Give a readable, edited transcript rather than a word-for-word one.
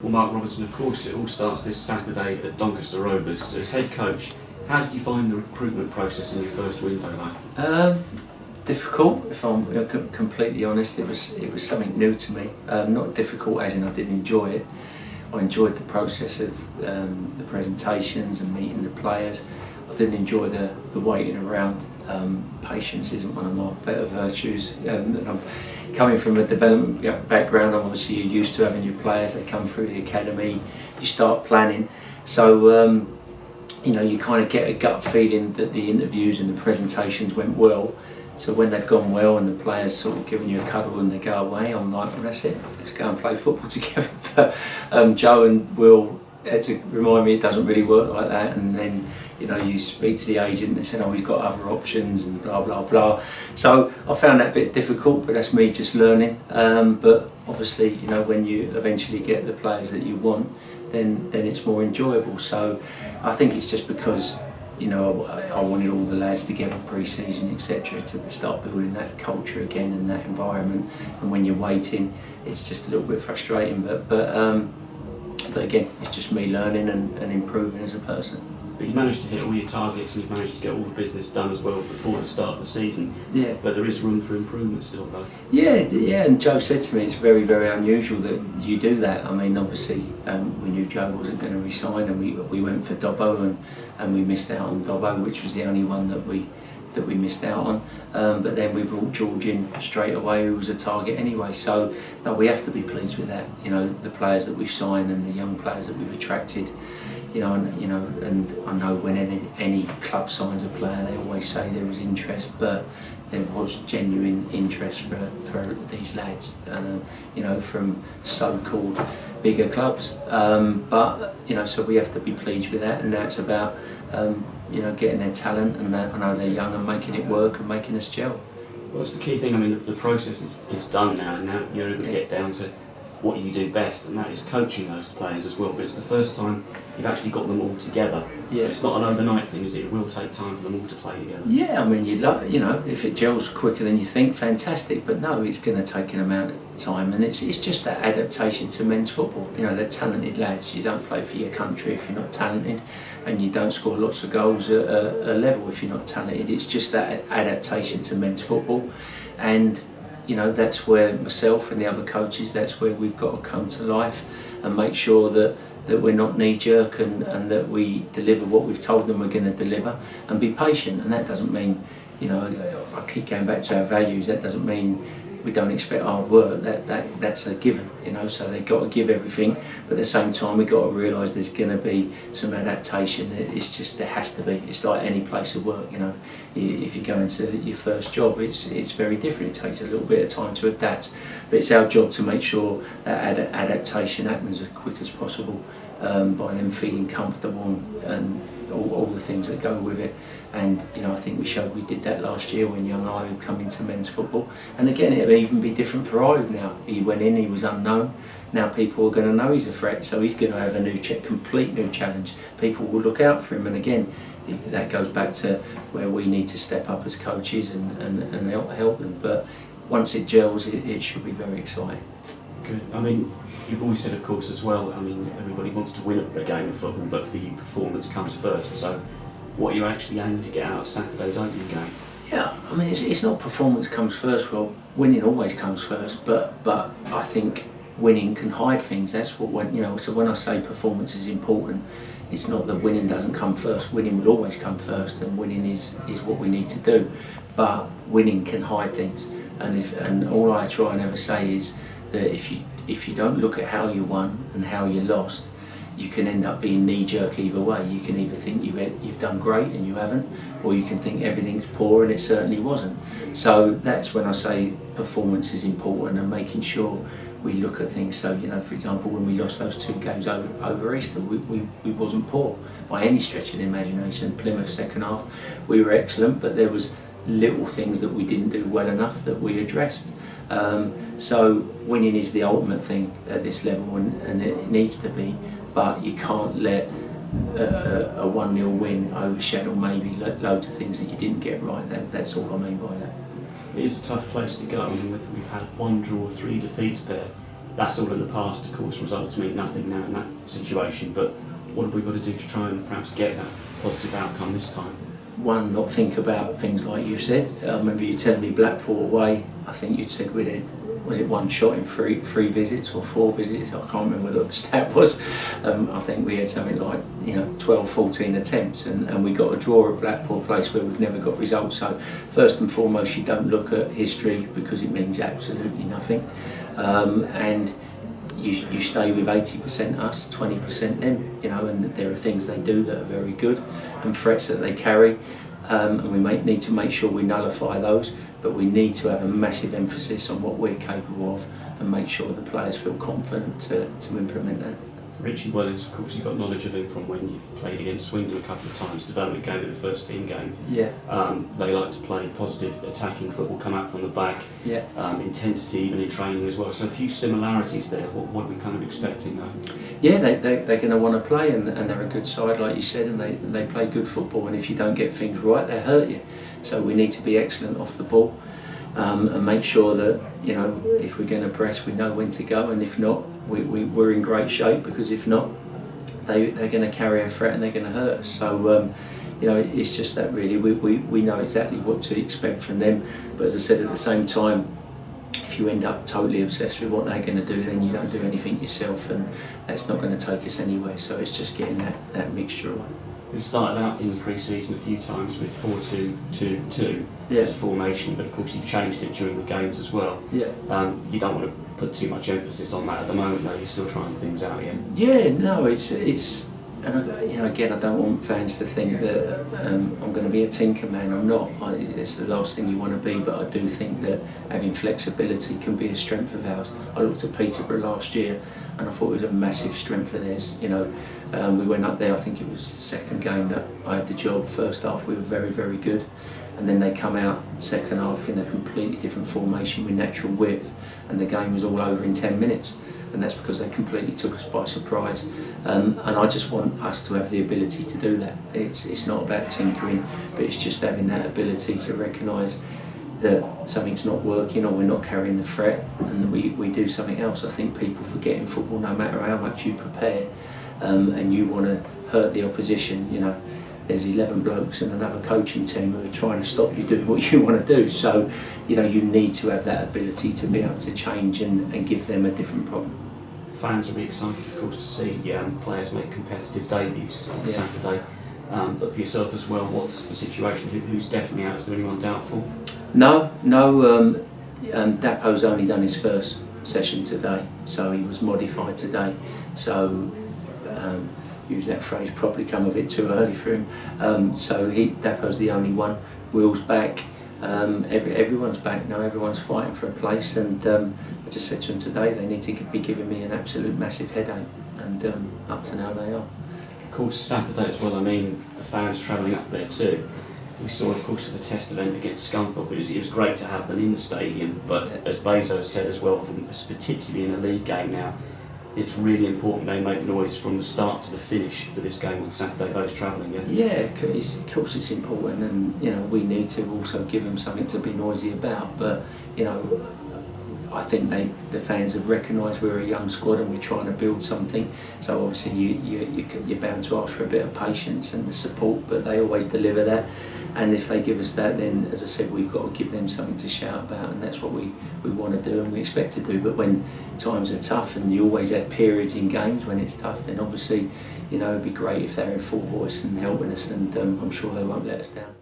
Well, Mark Robertson, of course, it all starts this Saturday at Doncaster Rovers. As head coach, how did you find the recruitment process in your first window like? Difficult, if I'm completely honest. It was something new to me. Not difficult as in I didn't enjoy it. I enjoyed the process of the presentations and meeting the players. I didn't enjoy the waiting around. Patience isn't one of my better virtues. I'm coming from a development background. I'm obviously used to having your players that come through the academy. You start planning, so you kind of get a gut feeling that the interviews and the presentations went well. So when they've gone well and the players sort of giving you a cuddle and they go away, I'm like, well, that's it, let's go and play football together. But Joe and Will had to remind me it doesn't really work like that. And then you speak to the agent and they said, oh, he's got other options and blah blah blah. So I found that a bit difficult, but that's me just learning. But obviously, when you eventually get the players that you want, then it's more enjoyable. So I think it's just because I wanted all the lads together pre-season, etc., to start building that culture again and that environment. And when you're waiting, it's just a little bit frustrating. But again, it's just me learning and improving as a person. But you managed to hit all your targets and you've managed to get all the business done as well before the start of the season. Yeah. But there is room for improvement still, though. Yeah. And Joe said to me, it's very, very unusual that you do that. I mean, obviously, we knew Joe wasn't going to resign, and we went for Robbo, and we missed out on Robbo, which was the only one that we missed out on. But then we brought George in straight away, who was a target anyway. So no, we have to be pleased with that. The players that we've signed and the young players that we've attracted. And I know when any club signs a player, they always say there was interest, but there was genuine interest for these lads, from so-called bigger clubs. So we have to be pleased with that, and that's about getting their talent, and that I know they're young and making it work and making us gel. Well, that's the key thing. I mean, the process is done now, and now you're able to get down to what you do best, and that is coaching those players as well. But it's the first time you've actually got them all together. Yeah. It's not an overnight thing, is it? It will take time for them all to play together. Yeah, I mean, if it gels quicker than you think, fantastic. But no, it's going to take an amount of time, and it's just that adaptation to men's football. They're talented lads. You don't play for your country if you're not talented, and you don't score lots of goals at a level if you're not talented. It's just that adaptation to men's football, and that's where myself and the other coaches, that's where we've got to come to life and make sure that we're not knee-jerk and that we deliver what we've told them we're going to deliver, and be patient. And that doesn't mean, I keep going back to our values, that doesn't mean we don't expect hard work. That's a given, so they've got to give everything, but at the same time we've got to realise there's going to be some adaptation. It's just, there has to be. It's like any place of work, if you go into your first job, it's very different. It takes a little bit of time to adapt, but it's our job to make sure that adaptation happens as quick as possible, by them feeling comfortable and all the things that go with it. And I think we showed we did that last year when young Ayub come into men's football. And again, it'll even be different for Ayub now. He went in, he was unknown. Now people are going to know he's a threat, so he's going to have a complete new challenge. People will look out for him, and again, that goes back to where we need to step up as coaches and help them. But once it gels, it should be very exciting. Good. I mean, you've always said, of course, as well, I mean, everybody wants to win a game of football, but for you, performance comes first. So what are you actually aiming to get out of Saturday's opening game? Yeah, I mean, it's not performance comes first, Rob. Winning always comes first, but I think winning can hide things. That's what so when I say performance is important, it's not that winning doesn't come first. Winning will always come first, and winning is what we need to do. But winning can hide things, and all I try and ever say is that if you don't look at how you won and how you lost, you can end up being knee-jerk either way. You can either think you've done great and you haven't, or you can think everything's poor and it certainly wasn't. So that's when I say performance is important, and making sure we look at things. So for example, when we lost those 2 games over Easter, we wasn't poor by any stretch of the imagination. Plymouth second half, we were excellent, but there was little things that we didn't do well enough that we addressed. So winning is the ultimate thing at this level, and it needs to be, but you can't let a 1-0 win overshadow maybe loads of things that you didn't get right. That's all I mean by that. It is a tough place to go. I mean, we've had 1 draw, 3 defeats there. that's all in the past, of course. Results mean nothing now in that situation, but what have we got to do to try and perhaps get that positive outcome this time? One, not think about things like you said. I remember you telling me Blackpool away, I think you said we had, was it one shot in three visits or 4 visits? I can't remember what the stat was. I think we had something like 12, 14 attempts, and we got a draw at Blackpool, a place where we've never got results. So first and foremost, you don't look at history because it means absolutely nothing, and you stay with 80% us, 20% them, and there are things they do that are very good and threats that they carry, and we need to make sure we nullify those, but we need to have a massive emphasis on what we're capable of and make sure the players feel confident to implement that. Richie Wellens, of course, you've got knowledge of him from when you played against Swindon a couple of times, development game in the first team game. Yeah. They like to play positive, attacking football, come out from the back, yeah. Intensity even in training as well. So a few similarities there. What are we kind of expecting though? Yeah, they're going to want to play, and they're a good side, like you said, and they play good football, and if you don't get things right, they hurt you. So we need to be excellent off the ball, and make sure that, if we're going to press, we know when to go, and if not, we're in great shape, because if not, they're going to carry a threat and they're going to hurt us. So it's just that really, we know exactly what to expect from them, but as I said, at the same time, if you end up totally obsessed with what they're going to do, then you don't do anything yourself, and that's not going to take us anywhere. So it's just getting that mixture right. We started out in the pre-season a few times with 4-2-2-2 as a formation, but of course you've changed it during the games as well. Yeah. You don't want to put too much emphasis on that at the moment, though. You're still trying things out, yeah. Yeah, no, it's and again, I don't want fans to think that I'm going to be a tinker man. I'm not. It's the last thing you want to be, but I do think that having flexibility can be a strength of ours. I looked at Peterborough last year, and I thought it was a massive strength of theirs. We went up there, I think it was the second game that I had the job. First half we were very, very good, and then they come out second half in a completely different formation with natural width, and the game was all over in 10 minutes, and that's because they completely took us by surprise. And I just want us to have the ability to do that. It's not about tinkering, but it's just having that ability to recognise that something's not working, or we're not carrying the threat, and that we do something else. I think people forget in football, no matter how much you prepare, and you want to hurt the opposition, there's 11 blokes and another coaching team who are trying to stop you doing what you want to do. So, you need to have that ability to be able to change and give them a different problem. Fans will be excited, of course, to see players make competitive debuts on Saturday. But for yourself as well, what's the situation? Who's definitely out? Is there anyone doubtful? No. Dapo's only done his first session today, so he was modified today. So, use that phrase, probably come a bit too early for him. Dapo's the only one. Will's back. Everyone's back now. Everyone's fighting for a place, and I just said to him today, they need to be giving me an absolute massive headache, and up to now they are. Of course, Saturday as well. The fans travelling up there too. We saw, of course, the test event against Scunthorpe. It was great to have them in the stadium, but as Bezos said as well, particularly in a league game now, it's really important they make noise from the start to the finish for this game on Saturday, those travelling, yeah? Yeah, of course it's important, and we need to also give them something to be noisy about, but I think the fans have recognised we're a young squad and we're trying to build something, so obviously you're bound to ask for a bit of patience and the support, but they always deliver that, and if they give us that, then as I said, we've got to give them something to shout about, and that's what we want to do and we expect to do. But when times are tough, and you always have periods in games when it's tough, then obviously it'd be great if they're in full voice and helping us, and I'm sure they won't let us down.